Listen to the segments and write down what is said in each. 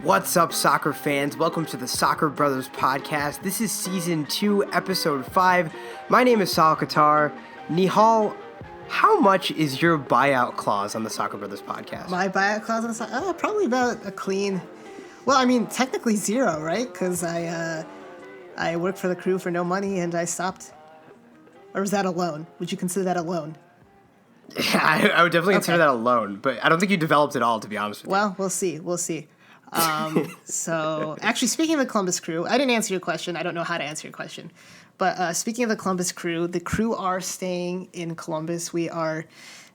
What's up, soccer fans? Welcome to the Soccer Brothers Podcast. This is Season 2, Episode 5. My name is Sal Qatar. Nihal, how much is your buyout clause on the Soccer Brothers Podcast? My buyout clause on the probably about a clean... Well, I mean, technically zero, right? Because I work for the crew for no money and I stopped. Or was that a loan? Would you consider that a loan? Yeah, I would definitely consider that a loan, but I don't think you developed it all, to be honest with you. Well, we'll see. So, actually, speaking of the Columbus crew, I didn't answer your question. I don't know how to answer your question. But speaking of the Columbus crew, the crew are staying in Columbus. We are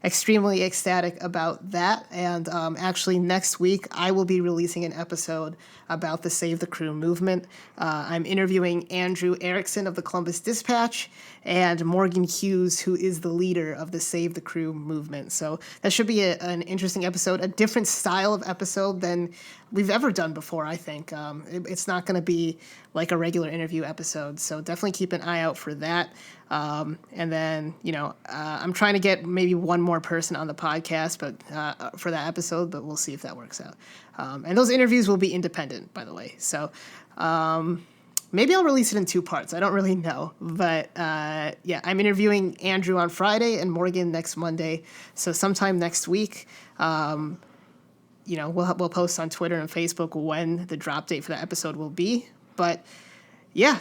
extremely ecstatic about that. And actually, next week, I will be releasing an episode about the Save the Crew movement. I'm interviewing Andrew Erickson of the Columbus Dispatch and Morgan Hughes, who is the leader of the Save the Crew movement. So that should be an interesting episode, a different style of episode than we've ever done before, I think. It's not going to be like a regular interview episode, so definitely keep an eye out for that. And then, I'm trying to get maybe one more person on the podcast but for that episode, but we'll see if that works out. And those interviews will be independent, by the way. So maybe I'll release it in 2 parts. I don't really know. But, I'm interviewing Andrew on Friday and Morgan next Monday. So sometime next week, we'll post on Twitter and Facebook when the drop date for that episode will be. But, yeah.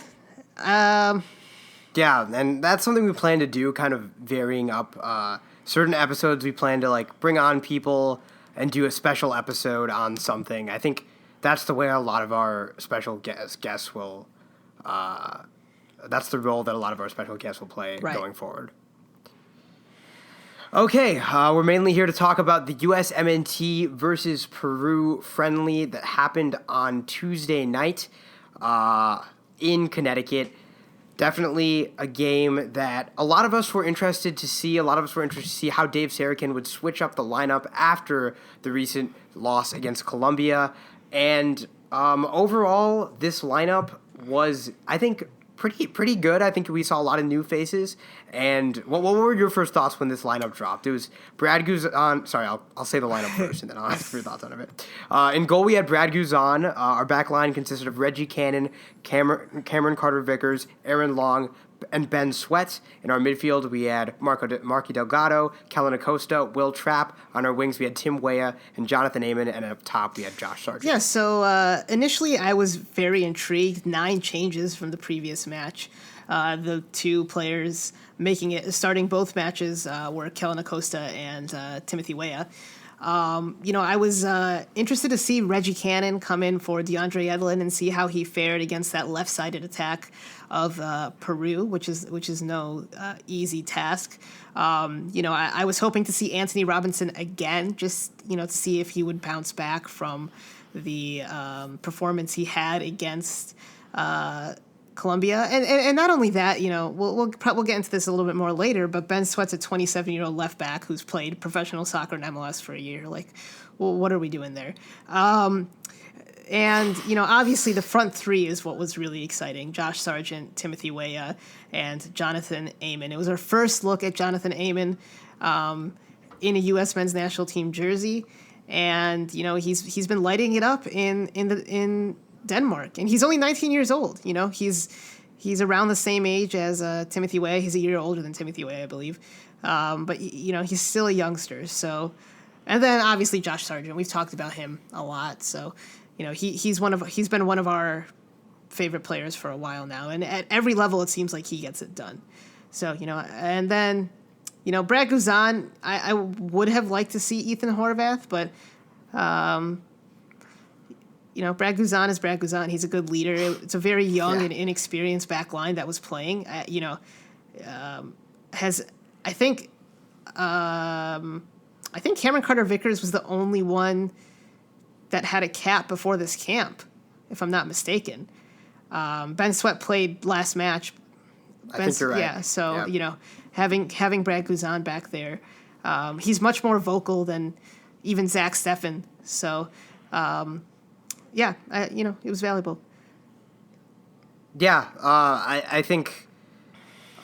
Yeah, and that's something we plan to do, kind of varying up certain episodes. We plan to bring on people and do a special episode on something. I think that's the way a lot of our special guests will. That's the role that a lot of our special guests will play going forward. Okay, we're mainly here to talk about the USMNT versus Peru friendly that happened on Tuesday night in Connecticut. Definitely a game that a lot of us were interested to see. A lot of us were interested to see how Dave Sarakin would switch up the lineup after the recent loss against Colombia. And overall, this lineup was, I think, pretty good. I think we saw a lot of new faces. And what were your first thoughts when this lineup dropped? It was Brad Guzan. Sorry, I'll say the lineup first, and then I'll ask for your thoughts on it. In goal, we had Brad Guzan. Our back line consisted of Reggie Cannon, Cameron Carter-Vickers, Aaron Long, and Ben Sweat. In our midfield, we had Marky Delgado, Kellen Acosta, Will Trapp. On our wings, we had Tim Weah and Jonathan Amon, and up top, we had Josh Sargent. Yeah, so initially I was very intrigued. 9 changes from the previous match. The 2 players starting both matches were Kellen Acosta and Timothy Weah. I was interested to see Reggie Cannon come in for DeAndre Edlin and see how he fared against that left-sided attack of Peru, which is no easy task. I was hoping to see Anthony Robinson again, just to see if he would bounce back from the performance he had against Colombia, and not only that, we'll get into this a little bit more later, but Ben Sweat's a 27-year-old left back who's played professional soccer in MLS for a year. What are we doing there? And obviously the front 3 is what was really exciting: Josh Sargent, Timothy Weah, and Jonathan Amon. It was our first look at Jonathan Amon in a U.S. men's national team jersey, and he's been lighting it up in Denmark, and he's only 19 years old. He's around the same age as Timothy Weah. He's a year older than Timothy Weah, I believe. But he's still a youngster. So, and then obviously Josh Sargent. We've talked about him a lot. So, he's been one of our favorite players for a while now, and at every level it seems like he gets it done. So, and then Brad Guzan. I would have liked to see Ethan Horvath, but. Brad Guzan is Brad Guzan. He's a good leader. It's a very young and inexperienced back line that was playing. I think Cameron Carter-Vickers was the only one that had a cap before this camp, if I'm not mistaken. Ben Sweat played last match. I think you're right. Yeah, so, having Brad Guzan back there, he's much more vocal than even Zach Steffen. So, it was valuable. Yeah, I think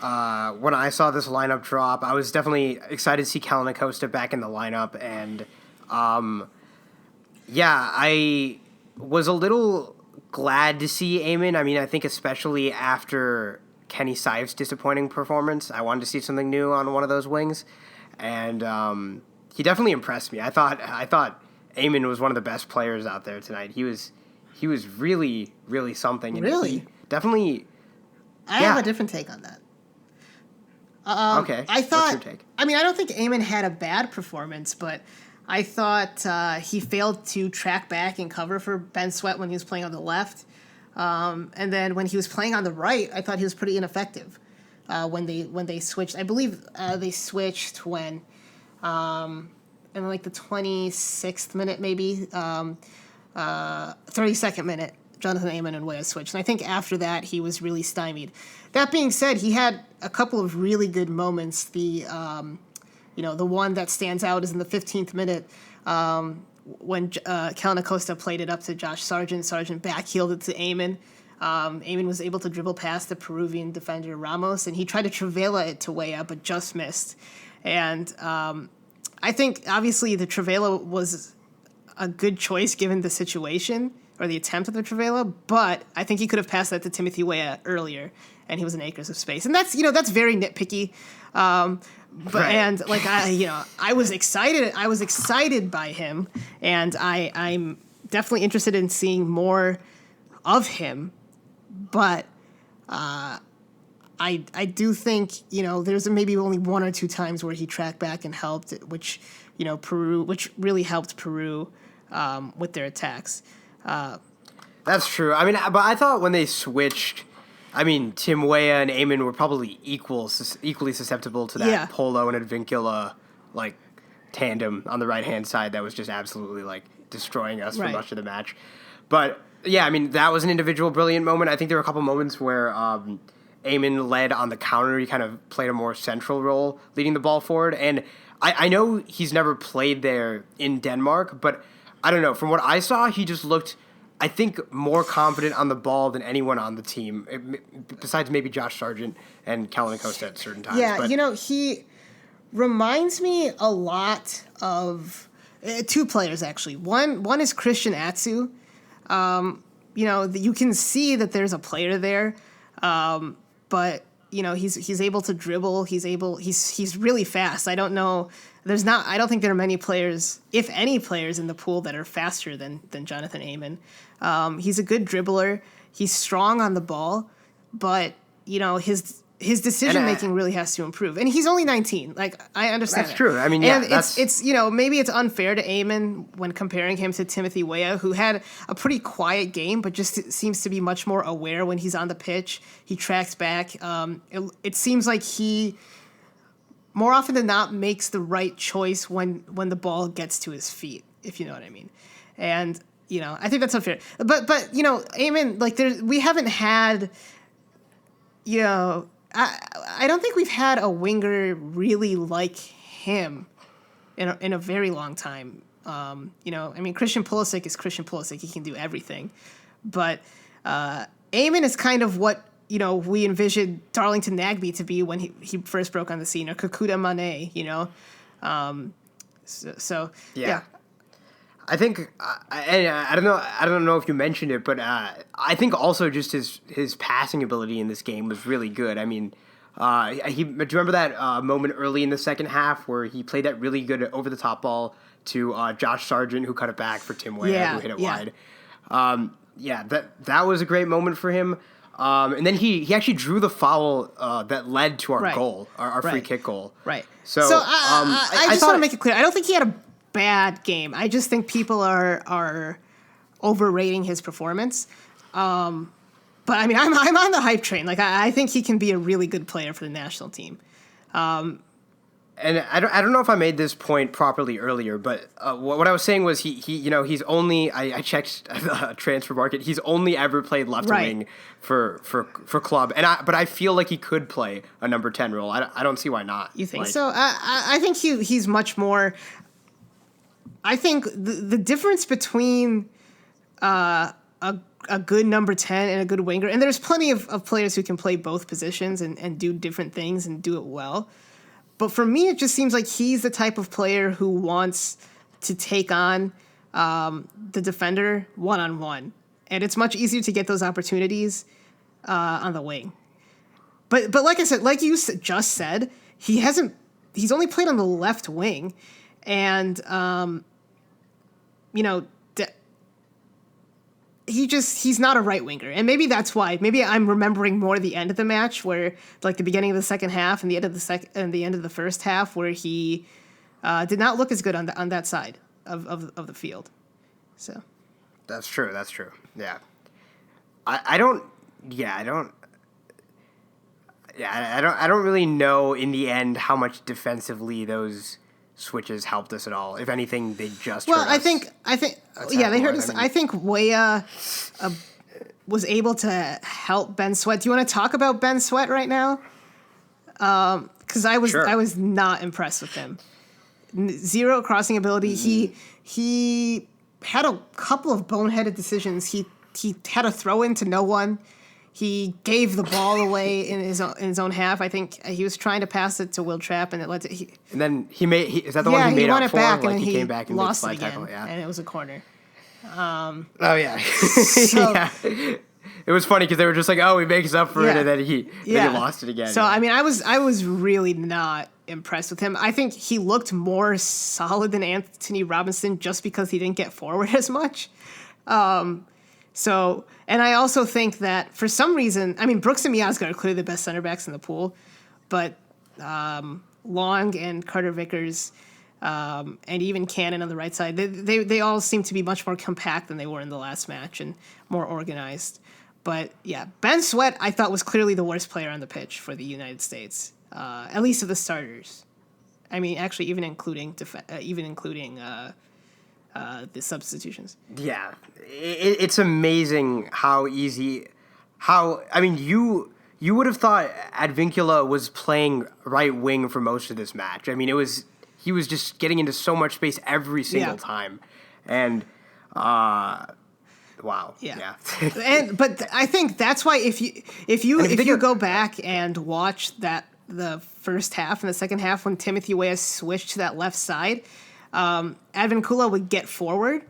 when I saw this lineup drop, I was definitely excited to see Kellen Acosta back in the lineup, and was a little glad to see Eamon. I mean, I think especially after Kenny Sife's disappointing performance, I wanted to see something new on one of those wings, and he definitely impressed me. I thought Eamon was one of the best players out there tonight. He was really, really something. And Really? Definitely. I have a different take on that. Okay. I thought. What's your take? I mean, I don't think Eamon had a bad performance, but I thought he failed to track back and cover for Ben Sweat when he was playing on the left, and then when he was playing on the right, I thought he was pretty ineffective when they switched. I believe they switched when in like the 26th minute, maybe 32nd minute. Jonathan Eamon and Weah switched. And I think after that, he was really stymied. That being said, he had a couple of really good moments. The one that stands out is in the 15th minute when Kellen Acosta played it up to Josh Sargent. Sargent backheeled it to Eamon. Eamon was able to dribble past the Peruvian defender Ramos, and he tried to trivela it to Weah, but just missed. And I think, obviously, the trivela was a good choice given the situation, or the attempt at the trivela, but I think he could have passed that to Timothy Weah earlier, and he was in acres of space. And that's very nitpicky. But right. And like I was excited by him, and I'm definitely interested in seeing more of him. But I do think there's maybe only one or two times where he tracked back and helped, which really helped Peru with their attacks. That's true. I mean, but I thought when they switched, I mean, Tim Weah and Eamon were probably equally susceptible to that Polo and Advincula tandem on the right hand side that was just absolutely destroying us for much of the match. But yeah, I mean, that was an individual brilliant moment. I think there were a couple moments where Eamon led on the counter. He kind of played a more central role, leading the ball forward. And I know he's never played there in Denmark, but I don't know. From what I saw, he just looked, I think, more confident on the ball than anyone on the team, besides maybe Josh Sargent and Kellen Acosta at certain times. Yeah, but, he reminds me a lot of two players, actually. One is Christian Atsu. You can see that there's a player there, but he's able to dribble. He's really fast. I don't know. I don't think there are many players, if any players, in the pool that are faster than Jonathan Eamon. He's a good dribbler. He's strong on the ball, but his decision making really has to improve. And he's only 19. I understand. That's true. I mean, yeah, and it's maybe it's unfair to Eamon when comparing him to Timothy Weah, who had a pretty quiet game, but just seems to be much more aware when he's on the pitch. He tracks back. It seems like he, more often than not, makes the right choice when the ball gets to his feet, if you know what I mean. And I think that's unfair. But Eamon, we haven't had, I don't think we've had a winger really like him in a very long time. Christian Pulisic is Christian Pulisic. He can do everything. But Eamon is kind of what, we envisioned Darlington Nagbe to be when he first broke on the scene, or Kakuta Mane, So yeah. I think I don't know if you mentioned it, but I think also just his passing ability in this game was really good. I mean, do you remember that moment early in the second half where he played that really good over the top ball to Josh Sargent, who cut it back for Tim Weah, who hit it wide. That was a great moment for him. And then he actually drew the foul that led to our goal, our free kick goal. Right. So I just want to make it clear. I don't think he had a bad game. I just think people are overrating his performance. But I mean, I'm on the hype train. I think he can be a really good player for the national team. And I don't know if I made this point properly earlier, but what I was saying was he's only, I checked the transfer market. He's only ever played left wing for club, but I feel like he could play a number 10 role. I don't see why not. You think so? I think he's much more. I think the difference between a good number 10 and a good winger, and there's plenty of players who can play both positions and do different things and do it well. But for me, it just seems like he's the type of player who wants to take on the defender one-on-one. And it's much easier to get those opportunities on the wing. But like I said, like you just said, he's only played on the left wing. And, he's not a right winger. And maybe that's why. Maybe I'm remembering more the end of the match where, like, the beginning of the second half and the end of the end of the first half where he did not look as good on that side of the field. So That's true. Yeah. I don't really know in the end how much defensively those switches helped us at all. If anything, they just hurt us. I think they hurt us. I think Weah was able to help Ben Sweat. Do you want to talk about Ben Sweat right now? Because I was not impressed with him. Zero crossing ability. He had a couple of boneheaded decisions. He had a throw in to no one. He gave the ball away in his own half. I think he was trying to pass it to Will Trapp, and it led to. And then is that the one he made won up it for? back, Like and he came he back and lost made it slide again, tackle. Yeah. and it was a corner. Oh yeah. So, yeah. It was funny because they were just like, "Oh, he makes up for it," and then he lost it again. So I mean, I was really not impressed with him. I think he looked more solid than Anthony Robinson just because he didn't get forward as much. So, and I also think that for some reason, I mean, Brooks and Miazga are clearly the best center backs in the pool, but Long and Carter Vickers and even Cannon on the right side, they all seem to be much more compact than they were in the last match and more organized. But yeah, Ben Sweat I thought was clearly the worst player on the pitch for the United States, at least of the starters. I mean, actually, even including the substitutions. Yeah, it's amazing how easy. I mean, you would have thought Advincula was playing right wing for most of this match. I mean, he was just getting into so much space every single time, and wow, yeah. But I think that's why if you go back and watch the first half and the second half when Timothy Weah switched to that left side, Advincula would get forward,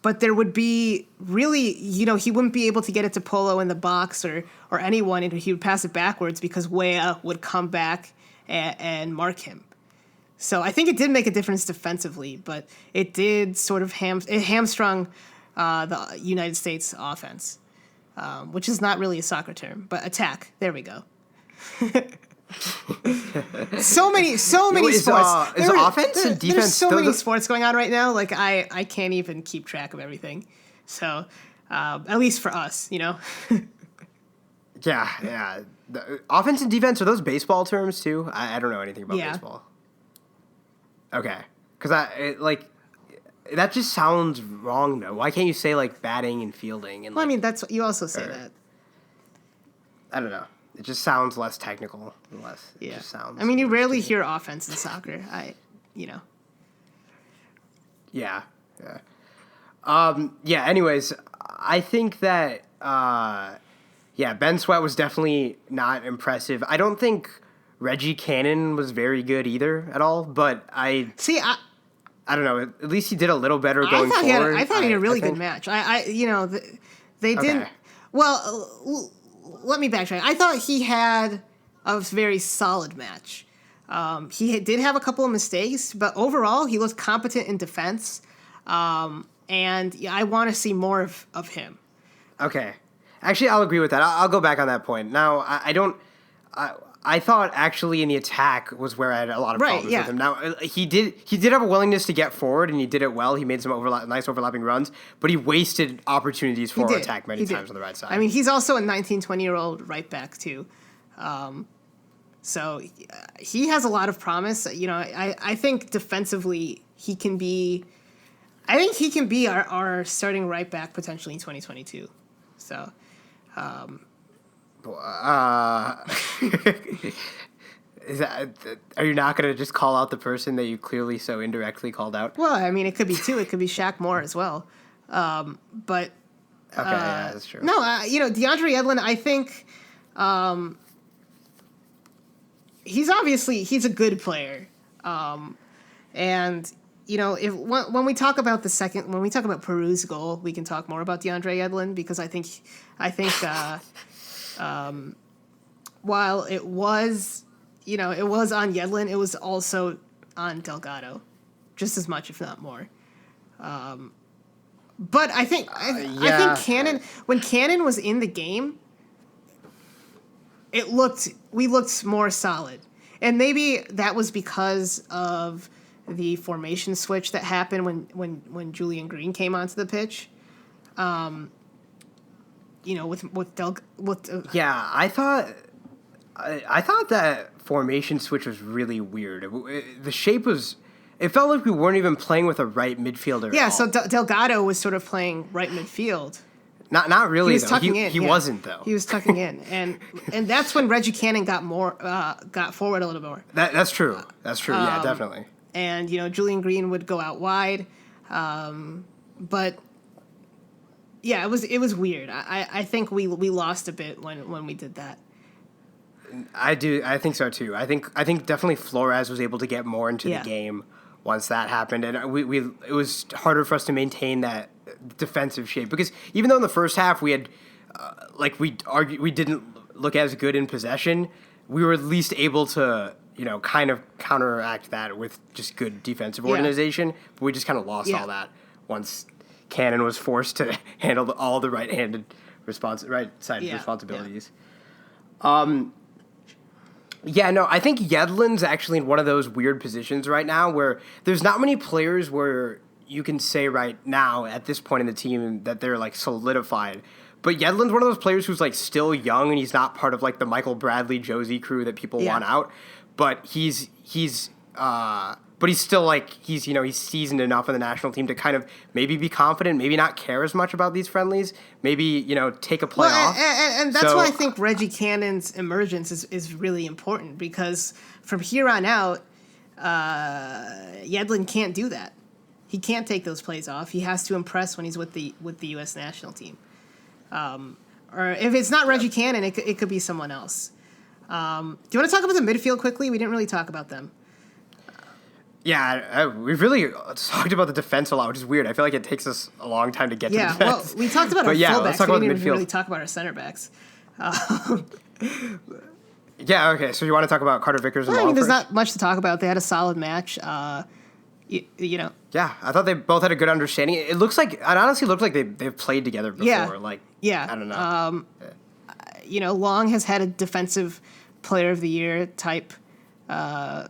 but there would be really, he wouldn't be able to get it to Polo in the box or anyone, and he would pass it backwards because Weah would come back and mark him. So I think it did make a difference defensively, but it did sort of hamstrung the United States offense, which is not really a soccer term, but attack. There we go. so many sports. Is offense and defense? There's so many sports going on right now. Like I can't even keep track of everything. So at least for us, Yeah. The offense and defense, are those baseball terms too? I don't know anything about baseball. Okay, because that just sounds wrong though. Why can't you say like batting and fielding? And well, I mean that's you also say that. I don't know. It just sounds less technical. It just sounds. I mean, you rarely hear offense in soccer. Yeah. Anyways, I think that Ben Sweat was definitely not impressive. I don't think Reggie Cannon was very good either at all. But I don't know. At least he did a little better going forward. I thought he had a really good match. They didn't. Okay. Well, let me backtrack. I thought he had a very solid match. He did have a couple of mistakes, but overall he looked competent in defense. And I want to see more of him. Okay. Actually, I'll agree with that. I'll go back on that point. Now, I thought actually in the attack was where I had a lot of problems with him. Now, he did have a willingness to get forward, and he did it well. He made some nice overlapping runs, but he wasted opportunities for attack many times on the right side. I mean, he's also a 19, 20-year-old right back, too. So he has a lot of promise. I think defensively he can be... I think he can be our starting right back potentially in 2022. So... Are you not going to just call out the person that you clearly so indirectly called out? Well, I mean, it could be two. It could be Shaq Moore as well. But okay, yeah, that's true. No, DeAndre Edlin, I think he's a good player, and if when we talk about when we talk about Peru's goal, we can talk more about DeAndre Yedlin because I think while it was on Yedlin, it was also on Delgado, just as much if not more. But I think Cannon, when Cannon was in the game, we looked more solid, and maybe that was because of the formation switch that happened when Julian Green came onto the pitch. I thought that formation switch was really weird. The shape was. It felt like we weren't even playing with a right midfielder. Yeah, at all. so Delgado was sort of playing right midfield. Not really. He was tucking in. He wasn't though. He was tucking in, and that's when Reggie Cannon got forward a little more. That's true. That's true. Yeah, definitely. And Julian Green would go out wide, but yeah, it was weird. I think we lost a bit when we did that. I think so too. I think definitely Flores was able to get more into the game once that happened, and it was harder for us to maintain that defensive shape because even though in the first half we had we didn't look as good in possession, we were at least able to kind of counteract that with just good defensive organization. But we just kind of lost all that once Cannon was forced to handle all the right-handed right-sided responsibilities. I think Yedlin's actually in one of those weird positions right now where there's not many players where you can say right now at this point in the team that they're like solidified. But Yedlin's one of those players who's like still young and he's not part of like the Michael Bradley Josie crew that people want out. But he's still like he's seasoned enough in the national team to kind of maybe be confident, maybe not care as much about these friendlies, maybe take a play off. And that's why I think Reggie Cannon's emergence is really important because from here on out, Yedlin can't do that. He can't take those plays off. He has to impress when he's with the U.S. national team. Or if it's not Reggie Cannon, it could be someone else. Do you want to talk about the midfield quickly? We didn't really talk about them. Yeah, we've really talked about the defense a lot, which is weird. I feel like it takes us a long time to get to the defense. Well, we talked about our fullbacks. Let's talk about we the didn't midfield. really talk about our center backs. Yeah, okay. So you want to talk about Carter Vickers and Long there's first? not much to talk about. They had a solid match. Yeah, I thought they both had a good understanding. It honestly looked like they've played together before. I don't know. Long has had a defensive player of the year type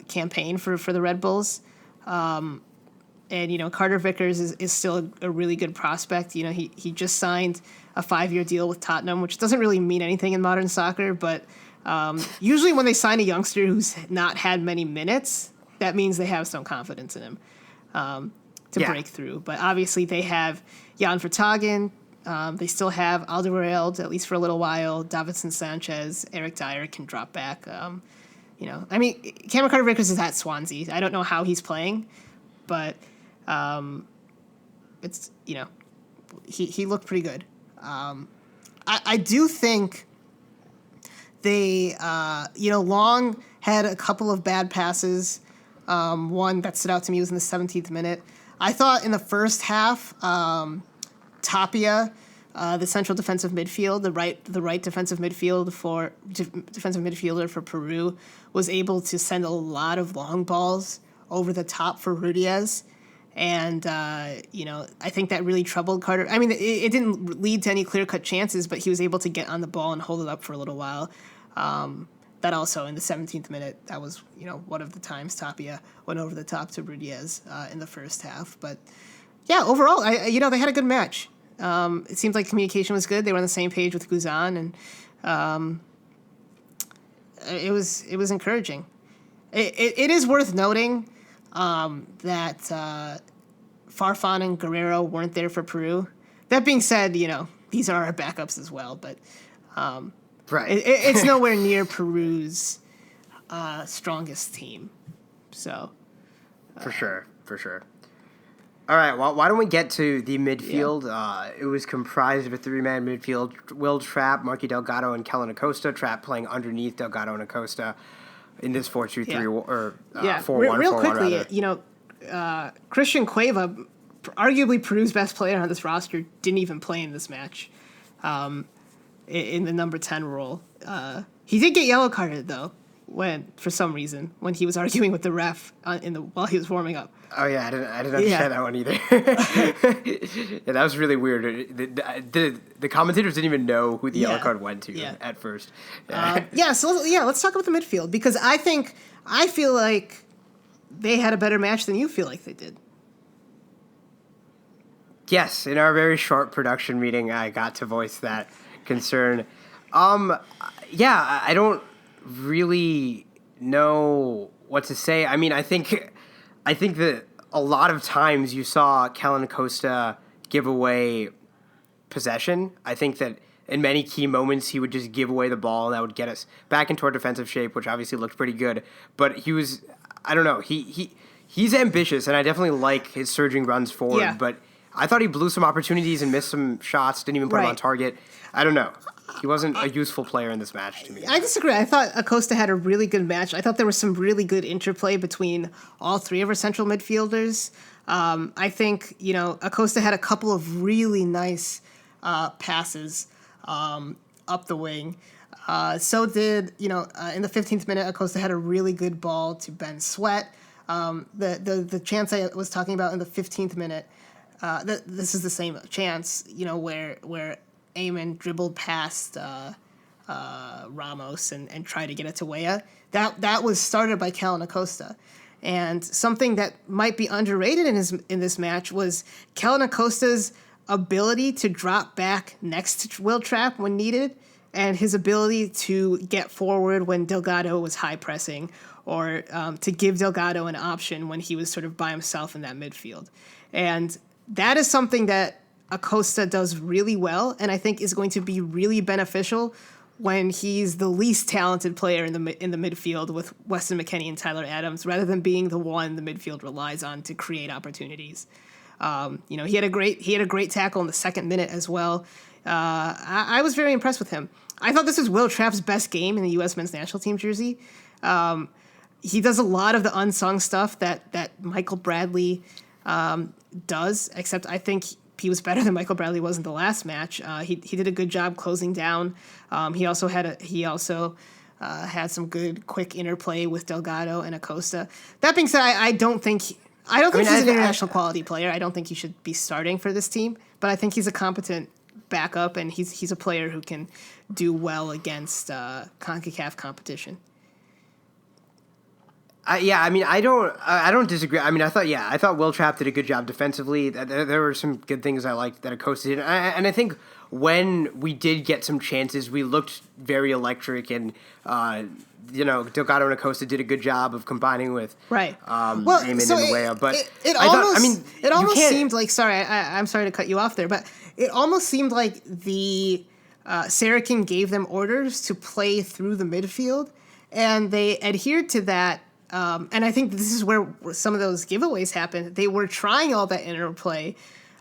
campaign for the Red Bulls. And Carter Vickers is still a really good prospect. He just signed a 5-year deal with Tottenham, which doesn't really mean anything in modern soccer, but usually when they sign a youngster who's not had many minutes, that means they have some confidence in him to break through. But obviously they have Jan Vertonghen. They still have Alderweireld, at least for a little while. Davinson Sanchez, Eric Dyer can drop back. Cameron Carter Vickers is at Swansea. I don't know how he's playing, but it's he looked pretty good. I do think they Long had a couple of bad passes. One that stood out to me was in the 17th minute. I thought in the first half, Tapia, the central defensive midfield, the right defensive midfielder for Peru, was able to send a lot of long balls over the top for Rudiez. And, I think that really troubled Carter. I mean, it didn't lead to any clear-cut chances, but he was able to get on the ball and hold it up for a little while. That also, in the 17th minute, that was, one of the times Tapia went over the top to Rudiez in the first half. But, yeah, overall, they had a good match. It seemed like communication was good. They were on the same page with Guzan, and it was encouraging. It is worth noting that Farfan and Guerrero weren't there for Peru. That being said, these are our backups as well, but right. It's nowhere near Peru's strongest team. So for sure. All right, well, why don't we get to the midfield? Yeah. It was comprised of a 3-man midfield: Will Trapp, Marky Delgado, and Kellen Acosta. Trapp playing underneath Delgado and Acosta in this 4-2-3 or 4-1-4-1. Real quickly, Christian Cueva, arguably Peru's best player on this roster, didn't even play in this match in the number 10 role. He did get yellow carded, though, for some reason, when he was arguing with the ref while he was warming up. Oh, yeah, I didn't understand that one either. Yeah, that was really weird. The commentators didn't even know who the yellow card went to at first. Let's talk about the midfield, because I feel like they had a better match than you feel like they did. Yes, in our very short production meeting, I got to voice that concern. I don't really know what to say. I mean, I think that a lot of times you saw Kellen Acosta give away possession. I think that in many key moments he would just give away the ball, and that would get us back into our defensive shape, which obviously looked pretty good. But he was, I don't know, he's ambitious, and I definitely like his surging runs forward. Yeah. But I thought he blew some opportunities and missed some shots, didn't even put him on target. I don't know. He wasn't a useful player in this match to me. I disagree. I thought Acosta had a really good match. I thought there was some really good interplay between all three of our central midfielders. I think, Acosta had a couple of really nice passes up the wing. So did, in the 15th minute, Acosta had a really good ball to Ben Sweat. The chance I was talking about in the 15th minute, this is the same chance, where Eamon dribbled past Ramos and tried to get it to Weah. That was started by Kellen Acosta. And something that might be underrated in this match was Kellen Acosta's ability to drop back next to Will Trapp when needed, and his ability to get forward when Delgado was high pressing, or to give Delgado an option when he was sort of by himself in that midfield. And that is something that Acosta does really well, and I think is going to be really beneficial when he's the least talented player in the midfield with Weston McKennie and Tyler Adams, rather than being the one the midfield relies on to create opportunities. He had a great tackle in the second minute as well. I was very impressed with him. I thought this was Will Trapp's best game in the U.S. men's national team jersey. He does a lot of the unsung stuff that Michael Bradley does, except I think he was better than Michael Bradley was in the last match. He did a good job closing down. He also had some good quick interplay with Delgado and Acosta. That being said, I don't think he's an international quality player. I don't think he should be starting for this team, but I think he's a competent backup, and he's a player who can do well against CONCACAF competition. I don't disagree. I mean, I thought Will Trapp did a good job defensively. There were some good things I liked that Acosta did. And I think when we did get some chances, we looked very electric, and, Delgado and Acosta did a good job of combining with Eamon and Weah. But it almost seemed like, I'm sorry to cut you off there, but it almost seemed like the Saracen gave them orders to play through the midfield, and they adhered to that. And I think this is where some of those giveaways happened. They were trying all that interplay,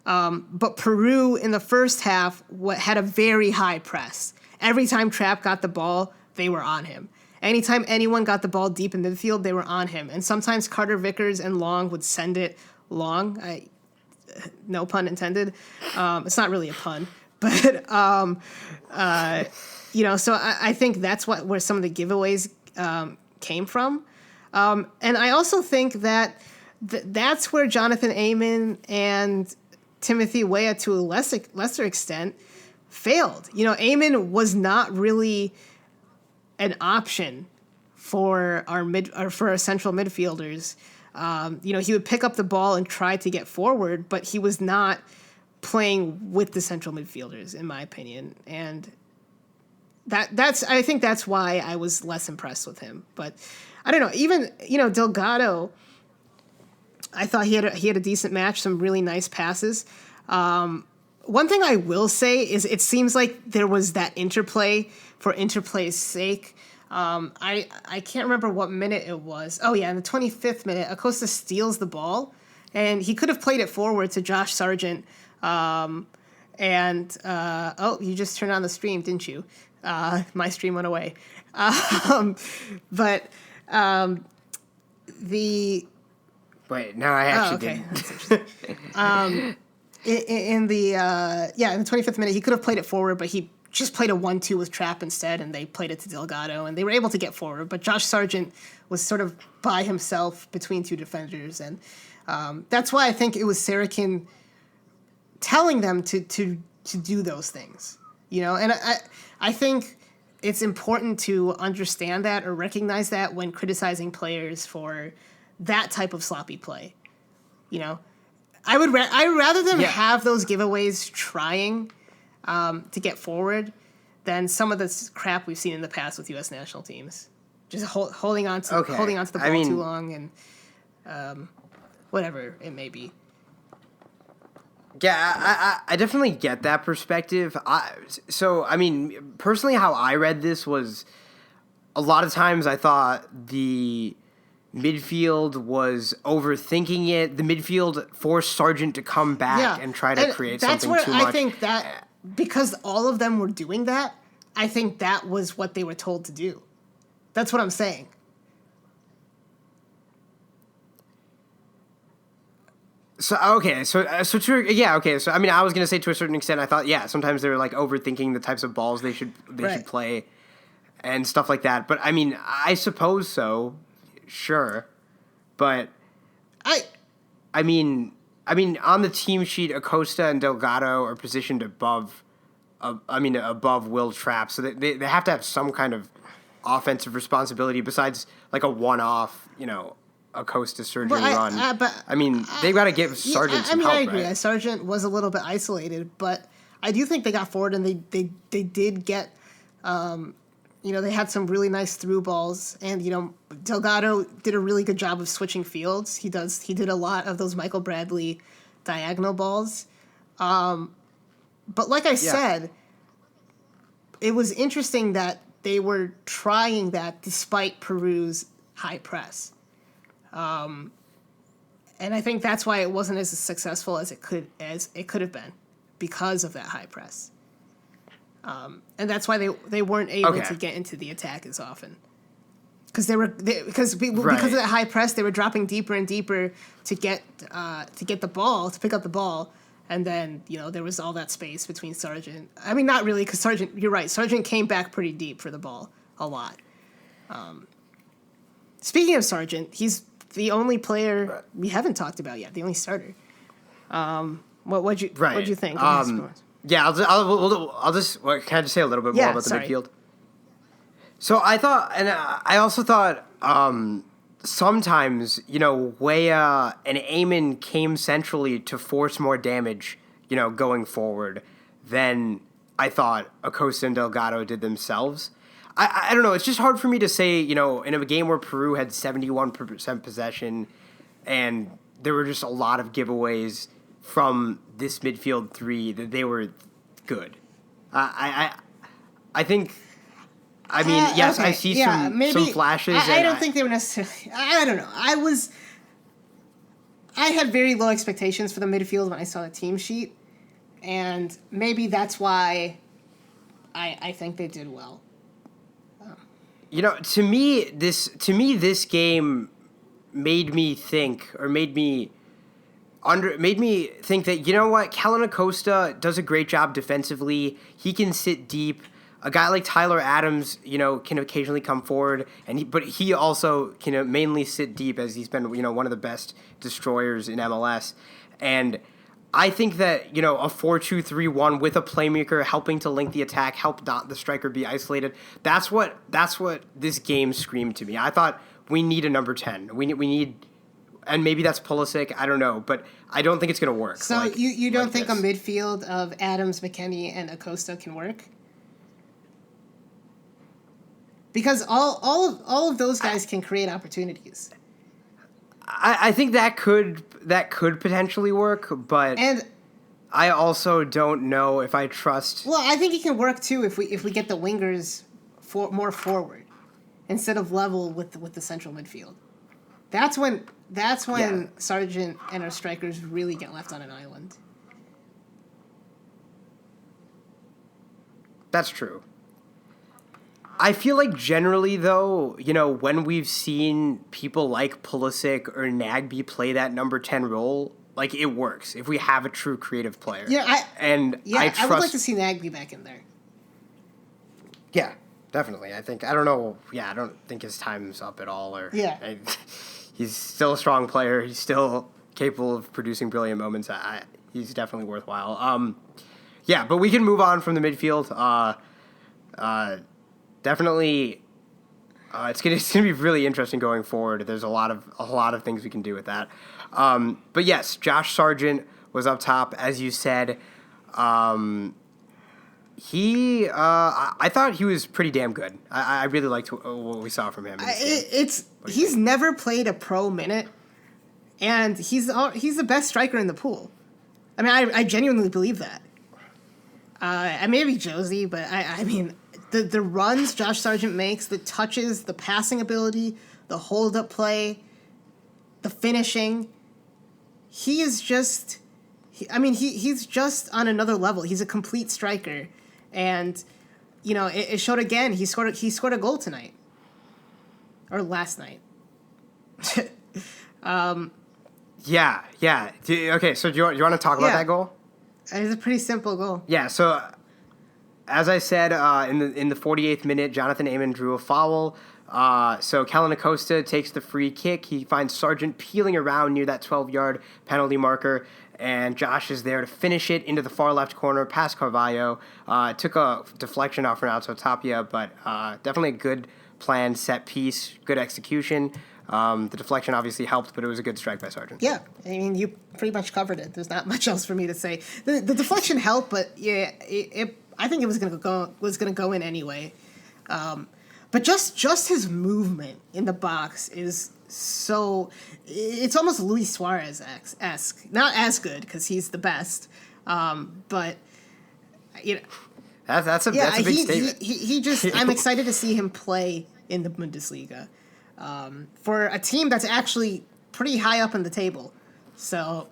but Peru in the first half had a very high press. Every time Trapp got the ball, they were on him. Anytime anyone got the ball deep in midfield, they were on him. And sometimes Carter Vickers and Long would send it long. No pun intended. It's not really a pun, but so I think that's where some of the giveaways came from. And I also think that that's where Jonathan Eamon and Timothy Weah, to a lesser extent, failed. Eamon was not really an option for our central midfielders. He would pick up the ball and try to get forward, but he was not playing with the central midfielders, in my opinion. And I think that's why I was less impressed with him. But I don't know. Even Delgado, I thought he had a decent match, some really nice passes. One thing I will say is it seems like there was that interplay for interplay's sake. I can't remember what minute it was. Oh yeah, in the 25th minute, Acosta steals the ball, and he could have played it forward to Josh Sargent. You just turned on the stream, didn't you? My stream went away. Wait, no, I actually okay. didn't. That's interesting. In the 25th minute, he could have played it forward, but he just played a 1-2 with Trapp instead, and they played it to Delgado, and they were able to get forward. But Josh Sargent was sort of by himself between two defenders, and that's why I think it was Sarakin telling them to do those things, And I think it's important to understand that or recognize that when criticizing players for that type of sloppy play, I would rather them have those giveaways trying to get forward than some of this crap we've seen in the past with U.S. national teams, just holding on to the ball too long and whatever it may be. Yeah, I definitely get that perspective. Personally, how I read this was a lot of times I thought the midfield was overthinking it. The midfield forced Sargent to come back and try to create something too much. That's where I think that, because all of them were doing that, I think that was what they were told to do. That's what I'm saying. So I was gonna say to a certain extent, I thought sometimes they were like overthinking the types of balls they should play and stuff like that. But I suppose so, sure. But on the team sheet, Acosta and Delgado are positioned above Will Trapp, so they have to have some kind of offensive responsibility besides like a one-off, Acosta surgery run. They've got to give Sargent some help. I agree. Right? Sargent was a little bit isolated, but I do think they got forward and they did get, they had some really nice through balls, and Delgado did a really good job of switching fields. He did a lot of those Michael Bradley diagonal balls, but like I said, it was interesting that they were trying that despite Peru's high press. And I think that's why it wasn't as successful as it could have been, because of that high press. And that's why they weren't able to get into the attack as often, because because of that high press, they were dropping deeper and deeper to get the ball, to pick up the ball, and then there was all that space between Sargent. Not really, because Sargent, you're right, Sargent came back pretty deep for the ball a lot. Speaking of Sargent, he's the only player we haven't talked about yet, the only starter. What'd you think? I'll just can I just say a little bit more about the midfield? So I thought, and I also thought sometimes Weah and Eamon came centrally to force more damage, going forward than I thought Acosta and Delgado did themselves. I don't know. It's just hard for me to say, in a game where Peru had 71% possession and there were just a lot of giveaways from this midfield three, that they were good. I think. Yes, I see some flashes. I don't think they were necessarily. I don't know. I had very low expectations for the midfield when I saw the team sheet, and maybe that's why I think they did well. To me, this game made me think that, Kellen Acosta does a great job defensively. He can sit deep. A guy like Tyler Adams, can occasionally come forward, but he also can mainly sit deep, as he's been, one of the best destroyers in MLS. And I think that, a 4-2-3-1 with a playmaker helping to link the attack, help not the striker be isolated. That's what this game screamed to me. I thought we need a number 10. We need, and maybe that's Pulisic, I don't know, but I don't think it's going to work. So you don't think this. A midfield of Adams, McKennie, and Acosta can work? Because all of those guys can create opportunities. I think that could potentially work, but I also don't know if I trust. Well, I think it can work too if we get the wingers more forward instead of level with the central midfield. That's when Sargent and our strikers really get left on an island. That's true. I feel like generally, though, when we've seen people like Pulisic or Nagby play that number 10 role, like, it works if we have a true creative player. Yeah, I trust. I would like to see Nagby back in there. Yeah, definitely. I don't know. Yeah, I don't think his time's up at all. He's still a strong player. He's still capable of producing brilliant moments. He's definitely worthwhile. Yeah, but we can move on from the midfield. Definitely, it's gonna be really interesting going forward. There's a lot of things we can do with that. But yes, Josh Sargent was up top, as you said. I thought he was pretty damn good. I really liked what we saw from him. He's never played a pro minute, and he's the best striker in the pool. I mean, I genuinely believe that. I may be Josie, but I mean. The runs Josh Sargent makes, the touches, the passing ability, the hold-up play, the finishing, he's just on another level. He's a complete striker. And, it showed again. He scored a goal tonight. Or last night. Yeah. Okay, so do you want to talk about that goal? It's a pretty simple goal. Yeah, so... As I said, in the 48th minute, Jonathan Amon drew a foul. So Kellen Acosta takes the free kick. He finds Sargent peeling around near that 12-yard penalty marker, and Josh is there to finish it into the far left corner past Carvalho. Took a deflection off Renato Tapia, but definitely a good planned set piece, good execution. The deflection obviously helped, but it was a good strike by Sargent. Yeah, I mean, you pretty much covered it. There's not much else for me to say. The deflection helped, but yeah, I think it was gonna go in anyway. But just his movement in the box is so, it's almost Luis Suarez-esque. Not as good because he's the best, but that's a big statement. He just I'm excited to see him play in the Bundesliga for a team that's actually pretty high up in the table. So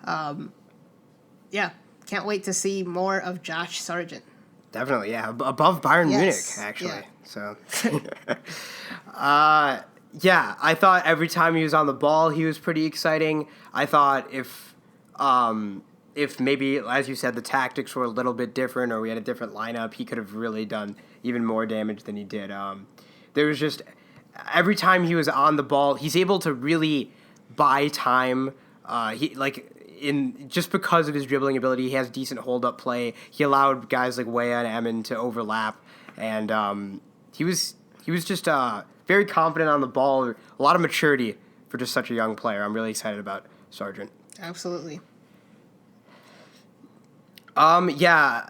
yeah. Can't wait to see more of Josh Sargent. Definitely, yeah. Above Bayern Munich, actually. Yeah. So, yeah, I thought every time he was on the ball, he was pretty exciting. I thought if maybe, as you said, the tactics were a little bit different or we had a different lineup, he could have really done even more damage than he did. There was just, every time he was on the ball, he's able to really buy time. Just because of his dribbling ability, he has decent hold-up play. He allowed guys like Weah and Emin to overlap, and he was just very confident on the ball. A lot of maturity for just such a young player. I'm really excited about Sargent. Absolutely. Yeah,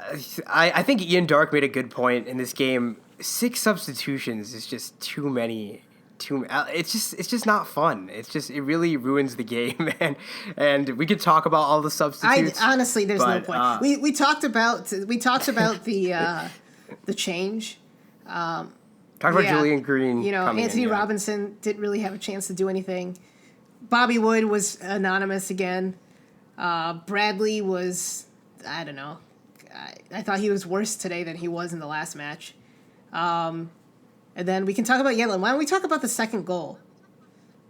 I think Ian Dark made a good point in this game. 6 substitutions is just too many. It's just not fun. It really ruins the game, and we could talk about all the substitutes. Honestly, there's no point. We talked about the change. Talked about Julian Green. Anthony Robinson didn't really have a chance to do anything. Bobby Wood was anonymous again. Bradley was, I don't know. I thought he was worse today than he was in the last match. And then we can talk about Yedlin. Why don't we talk about the second goal?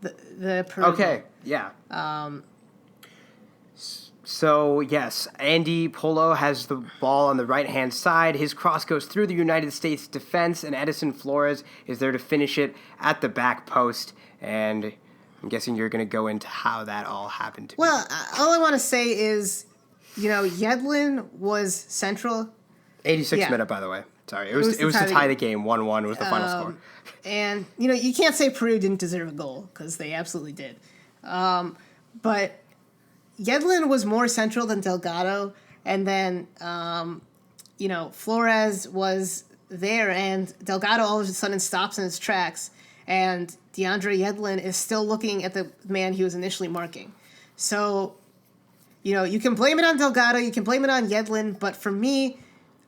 The Peru Okay, goal. Yeah. So, yes, Andy Polo has the ball on the right-hand side. His cross goes through the United States defense, and Edison Flores is there to finish it at the back post. And I'm guessing you're going to go into how that all happened. Well, all I want to say is, Yedlin was central. 86th minute, by the way. Sorry, it was to tie the game. 1-1 was the final score. And, you can't say Peru didn't deserve a goal, because they absolutely did. But Yedlin was more central than Delgado, and then, Flores was there, and Delgado all of a sudden stops in his tracks, and DeAndre Yedlin is still looking at the man he was initially marking. So, you can blame it on Delgado, you can blame it on Yedlin, but for me,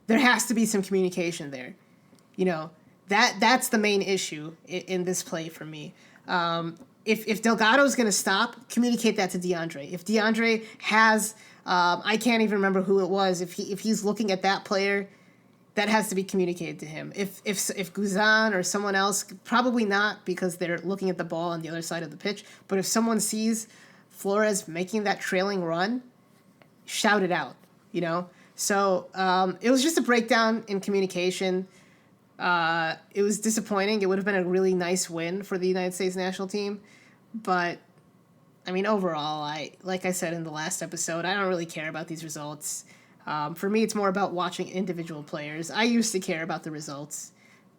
there has to be some communication there. That's the main issue in this play for me. If Delgado's going to stop, communicate that to DeAndre. If DeAndre has, I can't even remember who it was. If he's looking at that player, that has to be communicated to him. If Guzan or someone else, probably not because they're looking at the ball on the other side of the pitch, but if someone sees Flores making that trailing run, shout it out, you know? So it was just a breakdown in communication. It was disappointing. It would have been a really nice win for the United States national team. But, I mean, overall, like I said in the last episode, I don't really care about these results. For me, it's more about watching individual players. I used to care about the results,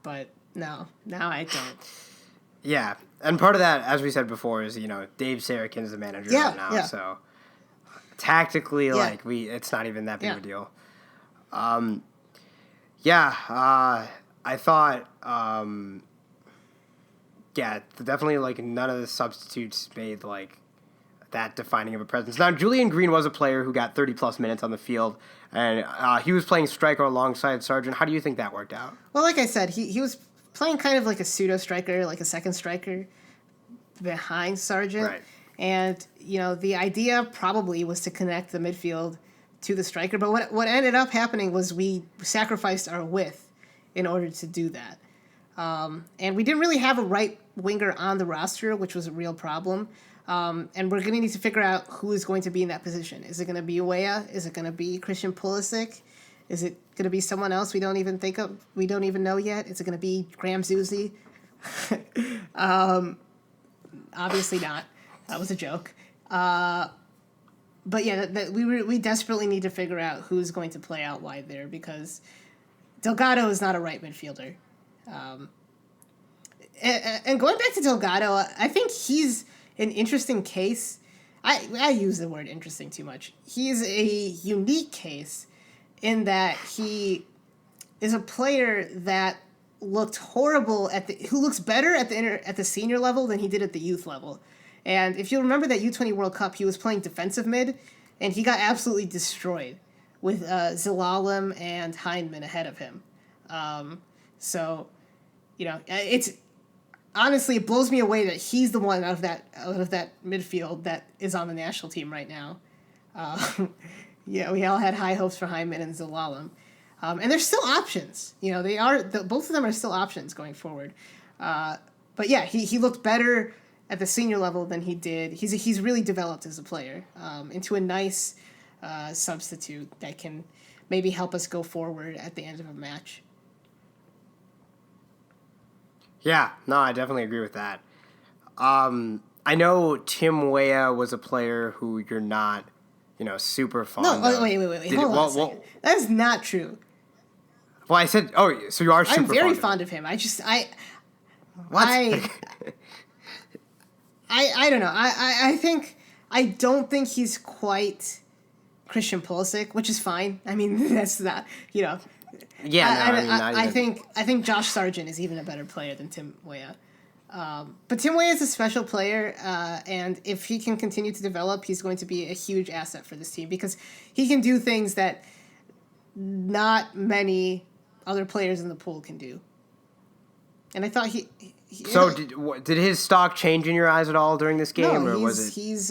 but now I don't. Yeah, and part of that, as we said before, is, Dave Sarakin's the manager right now, so tactically, it's not even that big of a deal. I thought, definitely, none of the substitutes made, that defining of a presence. Now, Julian Green was a player who got 30-plus minutes on the field, and he was playing striker alongside Sargent. How do you think that worked out? Well, like I said, he was playing kind of like a pseudo-striker, like a second striker behind Sargent. Right. And, the idea probably was to connect the midfield to the striker. But what ended up happening was we sacrificed our width in order to do that. And we didn't really have a right winger on the roster, which was a real problem. And we're going to need to figure out who is going to be in that position. Is it going to be Weah? Is it going to be Christian Pulisic? Is it going to be someone else we don't even think of? We don't even know yet. Is it going to be Graham Zusi? Obviously not. That was a joke. But yeah, we desperately need to figure out who's going to play out wide there because Delgado is not a right midfielder. And going back to Delgado, I think he's an interesting case. I use the word interesting too much. He's a unique case in that he is a player that looked horrible who looks better at the senior level than he did at the youth level. And if you remember that U20 World Cup, he was playing defensive mid, and he got absolutely destroyed with Zelalem and Heinemann ahead of him. It's honestly, it blows me away that he's the one out of that midfield that is on the national team right now. We all had high hopes for Heinemann and Zelalem. And they're still options. Both of them are still options going forward. But yeah, he looked better at the senior level than he did. He's really developed as a player into a nice substitute that can maybe help us go forward at the end of a match. Yeah, no, I definitely agree with that. I know Tim Weah was a player who you're not, super fond of. No, wait. Hold on a second. That is not true. Well, I said, so you are super fond of him. I'm very fond of him. I don't know. I don't think he's quite Christian Pulisic, which is fine. I mean, that's not, Yeah, I think Josh Sargent is even a better player than Tim Weah. But Tim Weah is a special player, and if he can continue to develop, he's going to be a huge asset for this team because he can do things that not many other players in the pool can do. And I thought he So did his stock change in your eyes at all during this game, or was it?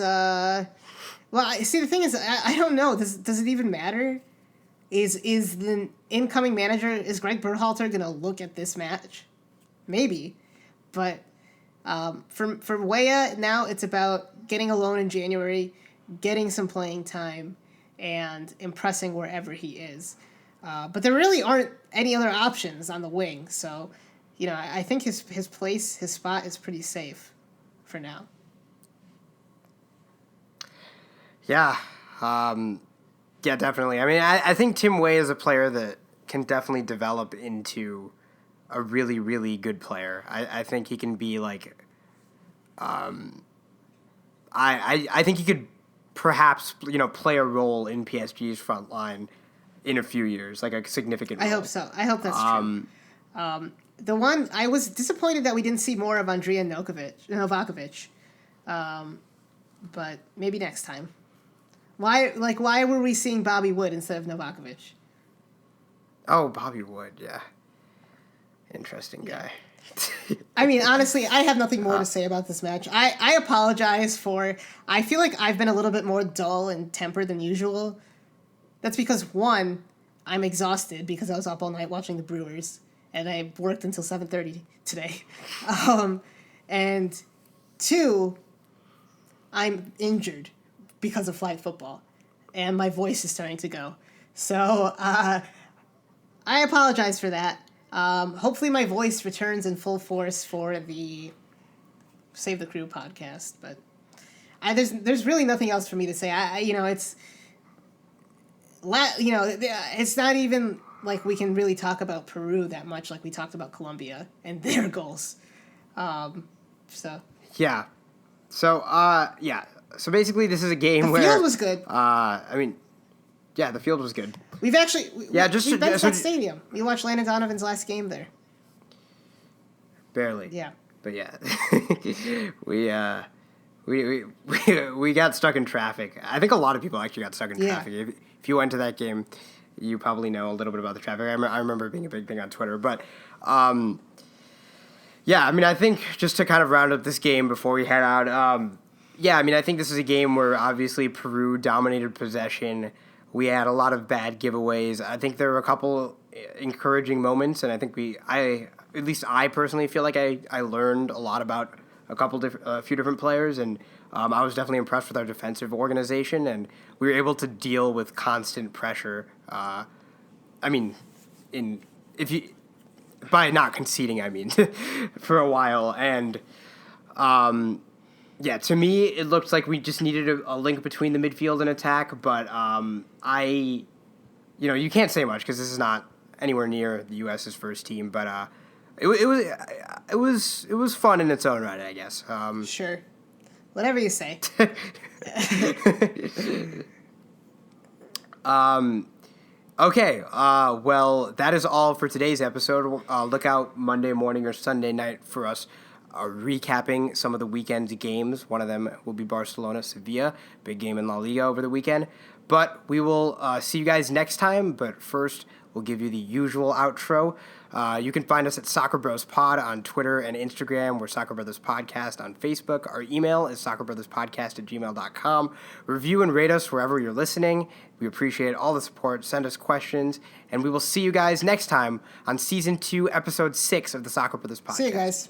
Well, see, the thing is, I don't know. Does it even matter? Is the incoming manager, is Greg Berhalter going to look at this match? Maybe, but for Weah now, it's about getting a loan in January, getting some playing time, and impressing wherever he is. But there really aren't any other options on the wing, so. I think his spot is pretty safe for now. Yeah. Definitely. I mean, I think Tim Weah is a player that can definitely develop into a really, really good player. I think he can be I think he could perhaps, play a role in PSG's front line in a few years, like a significant role. I hope so. I hope that's true. The one I was disappointed that we didn't see more of Andrija Novakovic, but maybe next time. Why were we seeing Bobby Wood instead of Novakovic? Oh, Bobby Wood, yeah, interesting guy. I mean, honestly, I have nothing more to say about this match. I apologize for. I feel like I've been a little bit more dull and tempered than usual. That's because one, I'm exhausted because I was up all night watching the Brewers, and I worked until 7:30 today. And 2, I'm injured because of flag football, and my voice is starting to go. So I apologize for that. Hopefully my voice returns in full force for the Save the Crew podcast, but there's really nothing else for me to say. It's not even like we can really talk about Peru that much like we talked about Colombia and their goals. Yeah. So basically this is a game where... The field was good. The field was good. We've been to that stadium. We watched Landon Donovan's last game there. Barely. Yeah. But yeah. we got stuck in traffic. I think a lot of people actually got stuck in traffic. If you went to that game, you probably know a little bit about the traffic. I remember it being a big thing on Twitter. But, I think just to kind of round up this game before we head out, I think this is a game where obviously Peru dominated possession. We had a lot of bad giveaways. I think there were a couple encouraging moments, and I think at least I personally feel like I learned a lot about a few different players, and I was definitely impressed with our defensive organization, and we were able to deal with constant pressure. By not conceding, for a while, and to me it looked like we just needed a link between the midfield and attack, but you can't say much because this is not anywhere near the U.S.'s first team, but it was fun in its own right, I guess. Sure. Whatever you say. Okay. Well, that is all for today's episode. Look out Monday morning or Sunday night for us recapping some of the weekend's games. One of them will be Barcelona-Sevilla, big game in La Liga over the weekend. But we will see you guys next time. But first, we'll give you the usual outro. You can find us at Soccer Bros Pod on Twitter and Instagram. We're Soccer Brothers Podcast on Facebook. Our email is soccerbrotherspodcast@gmail.com. Review and rate us wherever you're listening. We appreciate all the support. Send us questions. And we will see you guys next time on Season 2, Episode 6 of the Soccer Brothers Podcast. See you guys.